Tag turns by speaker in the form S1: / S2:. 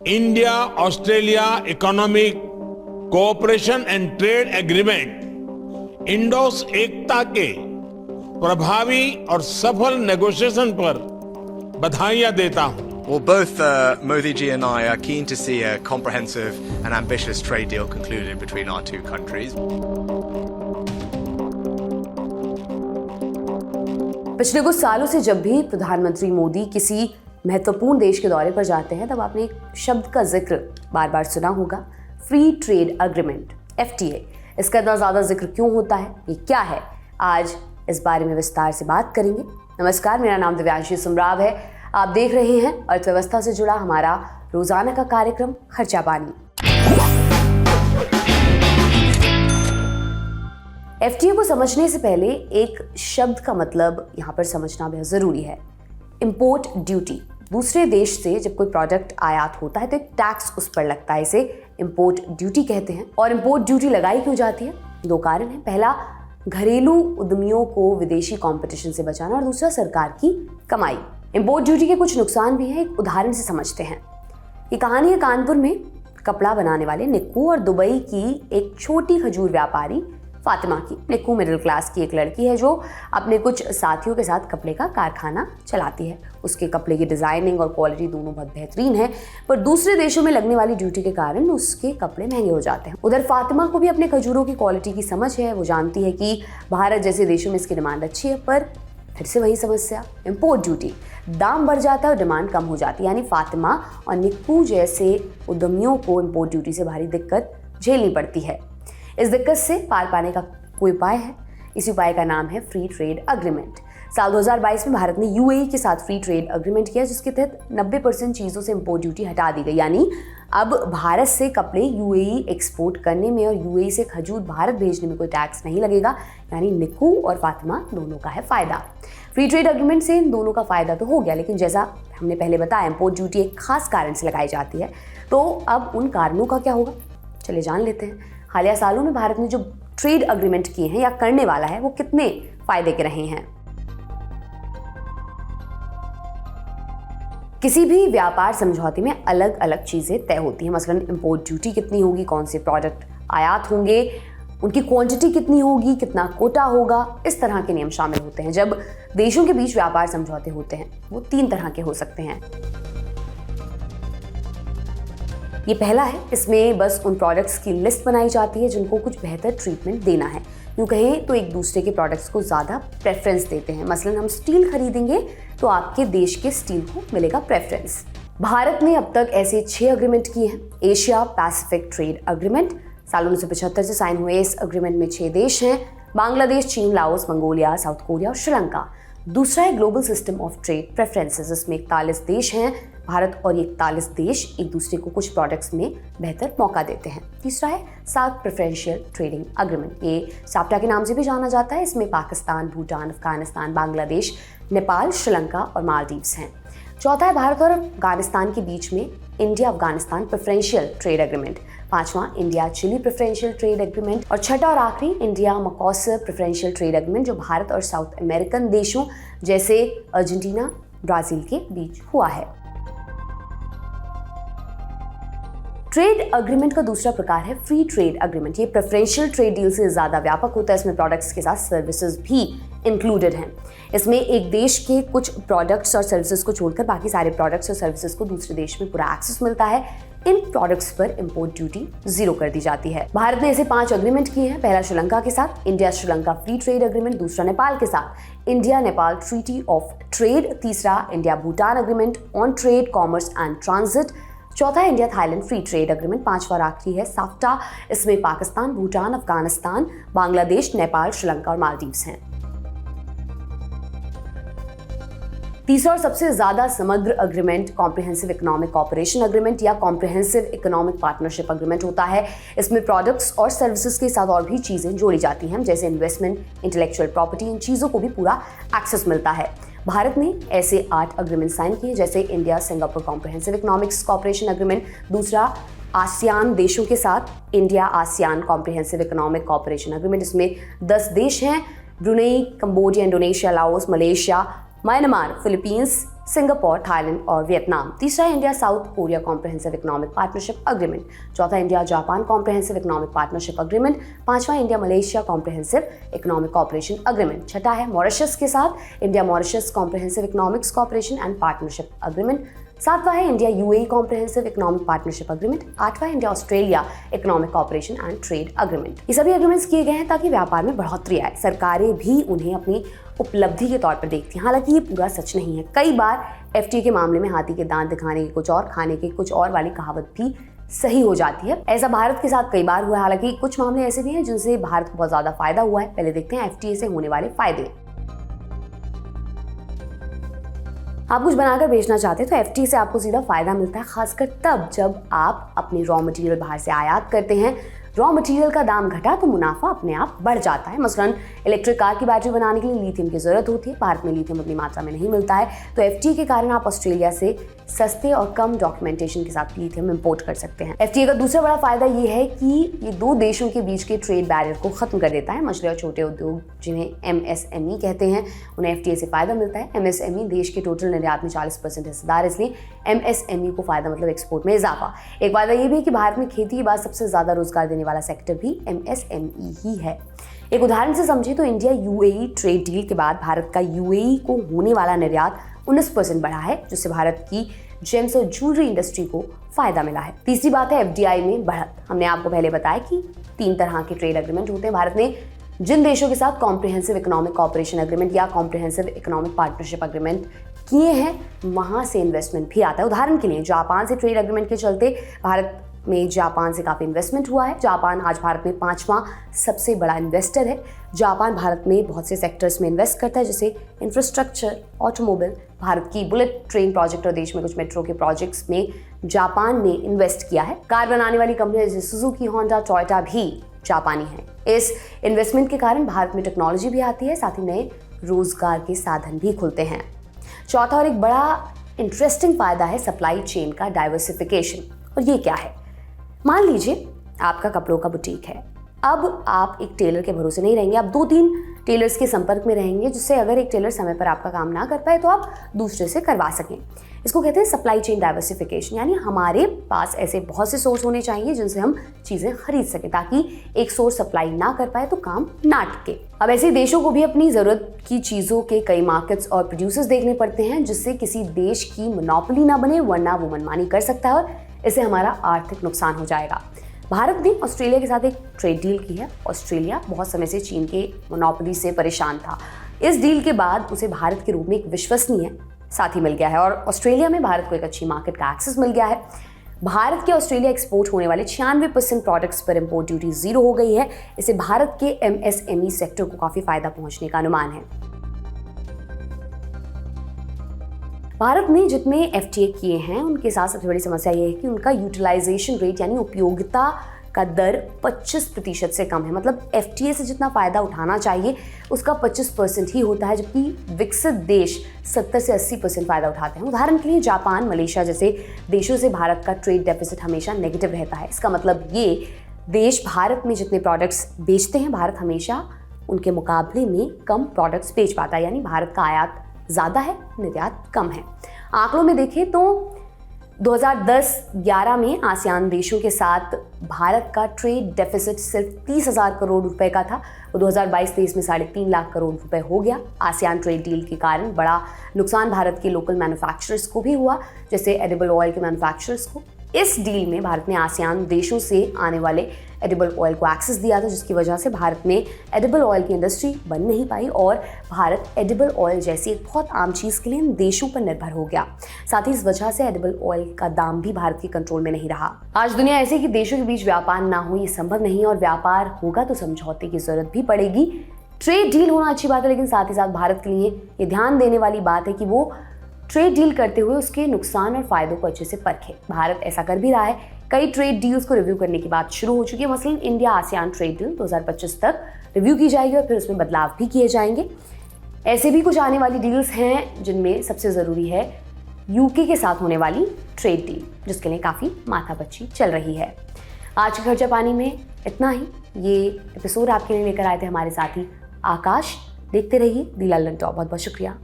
S1: India Australia economic cooperation and trade agreement IndAus ECTA के प्रभावी और सफल नेगोशिएशन पर बधाइयां देता हूं।
S2: Well, both Modi ji and I are keen to see a comprehensive and ambitious trade deal concluded between our two countries.
S3: पिछले कुछ सालों से जब भी प्रधानमंत्री मोदी किसी महत्वपूर्ण देश के दौरे पर जाते हैं तब आपने एक शब्द का जिक्र बार बार सुना होगा, फ्री ट्रेड एग्रीमेंट, FTA। इसका इतना ज़्यादा जिक्र क्यों होता है, ये क्या है, आज इस बारे में विस्तार से बात करेंगे। नमस्कार, मेरा नाम दिव्यांशी सुमराव है। आप देख रहे हैं अर्थव्यवस्था से जुड़ा हमारा रोजाना का कार्यक्रम खर्चा पानी। FTA को समझने से पहले एक शब्द का मतलब यहाँ पर समझना बेहद जरूरी है, इंपोर्ट ड्यूटी। दूसरे देश से जब कोई प्रोडक्ट आयात होता है तो एक टैक्स उस पर लगता है, इसे इंपोर्ट ड्यूटी कहते हैं। और इंपोर्ट ड्यूटी लगाई क्यों जाती है? दो कारण हैं। पहला, घरेलू उद्यमियों को विदेशी कंपटीशन से बचाना, और दूसरा, सरकार की कमाई। इंपोर्ट ड्यूटी के कुछ नुकसान भी हैं, एक उदाहरण से समझते हैं। ये कहानी है कानपुर में कपड़ा बनाने वाले निक्कू और दुबई की एक छोटी खजूर व्यापारी फातिमा की। निक्कू मिडिल क्लास की एक लड़की है जो अपने कुछ साथियों के साथ कपड़े का कारखाना चलाती है। उसके कपड़े की डिजाइनिंग और क्वालिटी दोनों बहुत बेहतरीन है, पर दूसरे देशों में लगने वाली ड्यूटी के कारण उसके कपड़े महंगे हो जाते हैं। उधर फातिमा को भी अपने खजूरों की क्वालिटी की समझ है। वो जानती है कि भारत जैसे देशों में इसकी डिमांड अच्छी है, पर फिर से वही समस्या, इंपोर्ट ड्यूटी। दाम बढ़ जाता है और डिमांड कम हो जाती है, यानी फातिमा और निक्कू जैसे उद्यमियों को इंपोर्ट ड्यूटी से भारी दिक्कत झेलनी पड़ती है। इस दिक्कत से पार पाने का कोई उपाय है। इसी उपाय का नाम है फ्री ट्रेड एग्रीमेंट। साल 2022 में भारत ने UAE के साथ फ्री ट्रेड एग्रीमेंट किया, जिसके तहत 90% चीज़ों से इंपोर्ट ड्यूटी हटा दी गई। यानी अब भारत से कपड़े UAE एक्सपोर्ट करने में और UAE से खजूर भारत भेजने में कोई टैक्स नहीं लगेगा। यानी निक्कू और फातिमा दोनों का है फायदा। फ्री ट्रेड एग्रीमेंट से इन दोनों का फायदा तो हो गया, लेकिन जैसा हमने पहले बताया, इंपोर्ट ड्यूटी एक खास कारण से लगाई जाती है। तो अब उन कारणों का क्या होगा, चलिए जान लेते हैं। हालिया सालों में भारत ने जो ट्रेड एग्रीमेंट किए हैं या करने वाला है, वो कितने फायदे के रहे हैं। किसी भी व्यापार समझौते में अलग अलग चीजें तय होती हैं। मसलन इंपोर्ट ड्यूटी कितनी होगी, कौन से प्रोडक्ट आयात होंगे, उनकी क्वांटिटी कितनी होगी, कितना कोटा होगा, इस तरह के नियम शामिल होते हैं। जब देशों के बीच व्यापार समझौते होते हैं वो 3 तरह के हो सकते हैं। ये पहला है, इसमें बस उन प्रोडक्ट्स की लिस्ट बनाई जाती है जिनको कुछ बेहतर ट्रीटमेंट देना है। यूँ कहें तो एक दूसरे के प्रोडक्ट्स को ज़्यादा प्रेफरेंस देते हैं। मसलन हम स्टील खरीदेंगे तो आपके देश के स्टील को मिलेगा प्रेफरेंस। भारत ने अब तक ऐसे 6 एग्रीमेंट किए हैं। एशिया पैसिफिक ट्रेड एग्रीमेंट साल 1975 से साइन हुए। इस एग्रीमेंट में 6 देश हैं, बांग्लादेश, चीन, लाओस, मंगोलिया, साउथ कोरिया और श्रीलंका। दूसरा है global system of trade preferences, इसमें 41 देश हैं। भारत और ये 41 देश एक दूसरे को कुछ प्रोडक्ट्स में बेहतर मौका देते हैं। तीसरा है साउथ प्रेफरेंशियल ट्रेडिंग एग्रीमेंट, ये साप्टा के नाम से भी जाना जाता है। इसमें पाकिस्तान, भूटान, अफगानिस्तान, बांग्लादेश, नेपाल, श्रीलंका और मालदीव्स हैं। चौथा है भारत और अफगानिस्तान के बीच में India Afghanistan preferential trade agreement. पांचवा India Chile preferential trade agreement, और छठा और आखिरी India Mercosur preferential trade agreement, जो भारत और साउथ अमेरिकन देशों जैसे अर्जेंटीना, ब्राजील के बीच हुआ है। ट्रेड एग्रीमेंट का दूसरा प्रकार है फ्री ट्रेड एग्रीमेंट। ये प्रेफरेंशियल ट्रेड डील से ज्यादा व्यापक होता है। इसमें प्रोडक्ट्स के साथ सर्विसेज भी इंक्लूडेड हैं। इसमें एक देश के कुछ प्रोडक्ट्स और सर्विसेज को छोड़कर बाकी सारे प्रोडक्ट्स और सर्विसेज को दूसरे देश में पूरा एक्सेस मिलता है। इन प्रोडक्ट्स पर इंपोर्ट ड्यूटी 0 कर दी जाती है। भारत ने ऐसे 5 एग्रीमेंट किए हैं। पहला श्रीलंका के साथ India Sri Lanka free trade agreement, दूसरा नेपाल के साथ India Nepal treaty of trade, तीसरा India Bhutan agreement on trade, commerce and transit, चौथा है India Thailand free trade agreement, पांचवा और आखिरी है साफ्टा। इसमें पाकिस्तान, भूटान, अफगानिस्तान, बांग्लादेश, नेपाल, श्रीलंका और मालदीव्स हैं। तीसरा और सबसे ज्यादा समग्र agreement comprehensive economic cooperation agreement या कॉम्प्रिहेंसिव इकोनॉमिक पार्टनरशिप एग्रीमेंट होता है। इसमें प्रोडक्ट्स और सर्विसेज के साथ और भी चीजें जोड़ी जाती हैं, जैसे इन्वेस्टमेंट, इंटेलेक्चुअल प्रॉपर्टी, इन चीजों को भी पूरा एक्सेस मिलता है। भारत ने ऐसे 8 एग्रीमेंट साइन किए, जैसे India Singapore comprehensive economics cooperation agreement, दूसरा आसियान देशों के साथ India ASEAN comprehensive economic cooperation agreement. इसमें 10 देश हैं, Brunei, Cambodia, Indonesia, Laos, Malaysia, Myanmar, Philippines, Singapore, Thailand और वियतनाम। तीसरा है India South Korea comprehensive economic partnership agreement. चौथा India Japan comprehensive economic partnership agreement. पांचवा India Malaysia comprehensive economic cooperation agreement. छठा है मॉरिशस के साथ India Mauritius comprehensive economics cooperation and partnership agreement. सातवां है India UAE comprehensive economic partnership agreement. आठवां India Australia economic cooperation and trade agreement. ये सभी अग्रीमेंट्स किए गए हैं ताकि व्यापार में बढ़ोतरी आए। सरकारें भी उन्हें अपनी उपलब्धि के तौर पर देखती हैं। हालांकि ये पूरा सच नहीं है। कई बार एफटीए के मामले में हाथी के दांत दिखाने के कुछ और, खाने के कुछ और वाली कहावत भी सही हो जाती है। ऐसा भारत के साथ कई बार हुआ है। हालांकि कुछ मामले ऐसे भी हैं जिनसे भारत को बहुत ज्यादा फायदा हुआ है। पहले देखते हैं एफटीए से होने वाले फायदे। आप कुछ बनाकर बेचना चाहते हैं तो एफटीए से आपको सीधा फायदा मिलता है, खासकर तब जब आप अपनी रॉ मटेरियल बाहर से आयात करते हैं। रॉ मटेरियल का दाम घटा तो मुनाफा अपने आप बढ़ जाता है। मसलन इलेक्ट्रिक कार की बैटरी बनाने के लिए लिथियम की जरूरत होती है। भारत में लिथियम उतनी मात्रा में नहीं मिलता है, तो एफटीए के कारण आप ऑस्ट्रेलिया से सस्ते और कम डॉक्यूमेंटेशन के साथ लिथियम इंपोर्ट कर सकते हैं। एफटीए का दूसरा बड़ा फायदा ये है कि ये दो देशों के बीच के ट्रेड बैरियर को खत्म कर देता है। मछली और छोटे उद्योग जिन्हें एमएसएमई कहते हैं, उन्हें एफटीए से फायदा मिलता है। एमएसएमई देश के टोटल निर्यात में 40% हिस्सेदार, इसलिए एमएसएमई को फायदा मतलब एक्सपोर्ट में इजाफा। एक फायदा ये भी है कि भारत में खेती के बाद सबसे ज्यादा रोजगार देने वाला सेक्टर भी एमएसएमई ही है। एक उदाहरण से समझे तो इंडिया यूएई ट्रेड डील के बाद भारत का यूएई को होने वाला निर्यात 19% बढ़ा है, जिससे भारत की जेम्स और ज्वेलरी इंडस्ट्री को फायदा मिला है। तीसरी बात है एफडीआई में बढ़त। हमने आपको पहले बताया कि 3 तरह के ट्रेड एग्रीमेंट होते हैं। भारत ने जिन देशों के साथ कॉम्प्रिहेंसिव इकोनॉमिक कॉपरेशन एग्रीमेंट या कॉम्प्रिहेंसिव इकोनॉमिक पार्टनरशिप एग्रीमेंट किए हैं, वहां से इन्वेस्टमेंट भी आता है। उदाहरण के लिए जापान से ट्रेड एग्रीमेंट के चलते भारत में जापान से काफ़ी इन्वेस्टमेंट हुआ है। जापान आज भारत में 5वां सबसे बड़ा इन्वेस्टर है। जापान भारत में बहुत से सेक्टर्स में इन्वेस्ट करता है, जैसे इंफ्रास्ट्रक्चर, ऑटोमोबाइल। भारत की बुलेट ट्रेन प्रोजेक्ट और देश में कुछ मेट्रो के प्रोजेक्ट्स में जापान ने इन्वेस्ट किया है। कार बनाने वाली कंपनियां जैसे सुजुकी, होंडा, टोयोटा भी जापानी है। इस इन्वेस्टमेंट के कारण भारत में टेक्नोलॉजी भी आती है, साथ ही नए रोजगार के साधन भी खुलते हैं। चौथा और एक बड़ा इंटरेस्टिंग फायदा है सप्लाई चेन का डाइवर्सिफिकेशन। और ये क्या है? मान लीजिए आपका कपड़ों का बुटीक है। अब आप एक टेलर के भरोसे नहीं रहेंगे, आप 2-3 टेलर्स के संपर्क में रहेंगे, जिससे अगर एक टेलर समय पर आपका काम ना कर पाए तो आप दूसरे से करवा सकें। इसको कहते हैं सप्लाई चेन डाइवर्सिफिकेशन। यानी हमारे पास ऐसे बहुत से सोर्स होने चाहिए जिनसे हम चीजें खरीद सकें, ताकि एक सोर्स सप्लाई ना कर पाए तो काम ना टिके। अब ऐसे देशों को भी अपनी जरूरत की चीजों के कई मार्केट्स और प्रोड्यूसर्स देखने पड़ते हैं, जिससे किसी देश की मोनोपोली ना बने, वरना वो मनमानी कर सकता है और इससे हमारा आर्थिक नुकसान हो जाएगा। भारत ने ऑस्ट्रेलिया के साथ एक ट्रेड डील की है। ऑस्ट्रेलिया बहुत समय से चीन के मोनोपोली से परेशान था। इस डील के बाद उसे भारत के रूप में एक विश्वसनीय साथी मिल गया है और ऑस्ट्रेलिया में भारत को एक अच्छी मार्केट का एक्सेस मिल गया है। भारत के ऑस्ट्रेलिया एक्सपोर्ट होने वाले 96% प्रोडक्ट्स पर इंपोर्ट ड्यूटी 0 हो गई है। इससे भारत के एमएसएमई सेक्टर को काफी फायदा पहुंचने का अनुमान है। भारत ने जितने एफटीए किए हैं उनके साथ सबसे बड़ी समस्या यह है कि उनका यूटिलाइजेशन रेट यानी उपयोगिता का दर 25% से कम है। मतलब एफटीए से जितना फायदा उठाना चाहिए उसका 25% ही होता है, जबकि विकसित देश 70 से 80% फायदा उठाते हैं। उदाहरण के लिए जापान, मलेशिया जैसे देशों से भारत का ट्रेड डेफिसिट हमेशा नेगेटिव रहता है। इसका मतलब ये देश भारत में जितने प्रोडक्ट्स बेचते हैं, भारत हमेशा उनके मुकाबले में कम प्रोडक्ट्स बेच पाता है। यानी भारत का आयात ज़्यादा है, निर्यात कम है। आंकड़ों में देखें तो 2010-11 में आसियान देशों के साथ भारत का ट्रेड डेफिसिट सिर्फ 30,000 करोड़ रुपए का था। वो 2022-23 में 3.5 लाख करोड़ रुपए हो गया। आसियान ट्रेड डील के कारण बड़ा नुकसान भारत के लोकल मैन्युफैक्चरर्स को भी हुआ, जैसे एडिबल ऑयल के मैन्युफैक्चरर्स को। इस डील में भारत ने आसियान देशों से आने वाले एडिबल ऑयल को एक्सेस दिया था, जिसकी वजह से भारत में एडिबल ऑयल की इंडस्ट्री बन नहीं पाई और भारत एडिबल ऑयल जैसी एक बहुत आम चीज़ के लिए इन देशों पर निर्भर हो गया। साथ ही इस वजह से एडिबल ऑयल का दाम भी भारत के कंट्रोल में नहीं रहा। आज दुनिया ऐसी कि देशों के बीच व्यापार ना हो ये संभव नहीं है, और व्यापार होगा तो समझौते की जरूरत भी पड़ेगी। ट्रेड डील होना अच्छी बात है, लेकिन साथ ही साथ भारत के लिए ये ध्यान देने वाली बात है कि वो ट्रेड डील करते हुए उसके नुकसान और फायदों को अच्छे से परखे। भारत ऐसा कर भी रहा है। कई ट्रेड डील्स को रिव्यू करने की बात शुरू हो चुकी है। मसलन इंडिया आसियान ट्रेड डील 2025 तक रिव्यू की जाएगी और फिर उसमें बदलाव भी किए जाएंगे। ऐसे भी कुछ आने वाली डील्स हैं जिनमें सबसे ज़रूरी है यूके के साथ होने वाली ट्रेड डील, जिसके लिए काफ़ी माथापच्ची चल रही है। आज के खर्चा पानी में इतना ही। ये एपिसोड आपके लिए लेकर आए थे हमारे साथी आकाश। देखते रहिए दी लंदन टॉप। बहुत बहुत शुक्रिया।